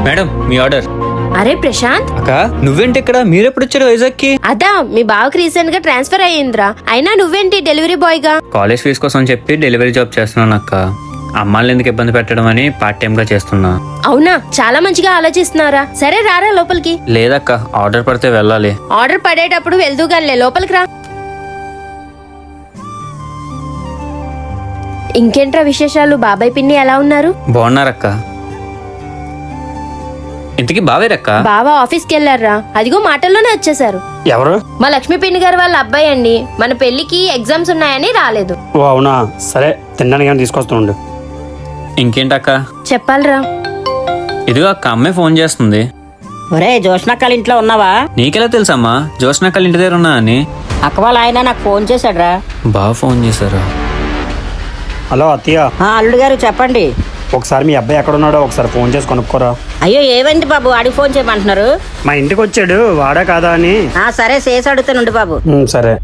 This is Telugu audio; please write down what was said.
మేడం మీ ఆర్డర్. అరే ప్రశాంత్, అక్క నువ్వేంటి ఇక్కడ? మీరెప్పుడు వచ్చారు వైజాగ్ కి? అదా మీ బావకి రీసెంట్ గా ట్రాన్స్ఫర్ అయ్యిందిరా. అయినా నువ్వేంటి డెలివరీ బాయ్ గా? కాలేజ్ ఫీజు కోసం చెప్పి డెలివరీ జాబ్ చేస్తున్నాను అక్క. అమ్మాయిని ఎందుకు ఇబ్బంది పెట్టడం అని పార్ట్ టైం గా చేస్తున్నా. అవునా, చాలా మంచిగా ఆలోచిస్తున్నారా. సరే రారా లోపలికి. లేదక్క, ఆర్డర్ పడితే వెళ్ళాలి. ఆర్డర్ పడేటప్పుడు వెళ్దూగానే లోపలికి రా. ఇంకేంట్రా విశేషాలు? బాబాయ్ పిన్ని ఎలా ఉన్నారు? బాగున్నారక్క. ఇంతకీ బావేరక్క? బావ ఆఫీస్కి వెళ్ళారా. అదిగో మాటల్లోనే వచ్చేసారు. ఎవరు? మా లక్ష్మీ పిన్ని గారు వాళ్ళ అబ్బాయి అండి. మన పెళ్లికి ఎగ్జామ్స్ ఉన్నాయని రాలేదు. ఓ అవునా, సరే తినడానికి ఏమైనా తీసుకొస్తుండు. ఇంకేంటక్క? చెప్పాలరా. ఇదిగో అక్క, అమ్మాయి ఫోన్ చేస్తుంది. ఒరే జోష్నక్కల ఇంట్లో ఉన్నావా? నీకెలా తెలుసమ్మా జోష్నక్కల ఇంటి దగ్గర ఉన్నా అని? అక్క వాళ్ళ ఆయన నాకు ఫోన్ చేశాడ్రా. బాగా ఫోన్ చేశారు. హలో అత్తయ్య, అల్లుడు గారు చెప్పండి. ఒకసారి మీ అబ్బాయి ఎక్కడ ఉన్నాడో ఒకసారి ఫోన్ చేసి కొనుక్కోరా. అయ్యో ఏమైంది బాబు, ఆడికి ఫోన్ చేయమంటున్నారు? మా ఇంటికి వచ్చాడు, వాడా కాదా అని. సరే చేసి అడుగుతానుండు బాబు. సరే.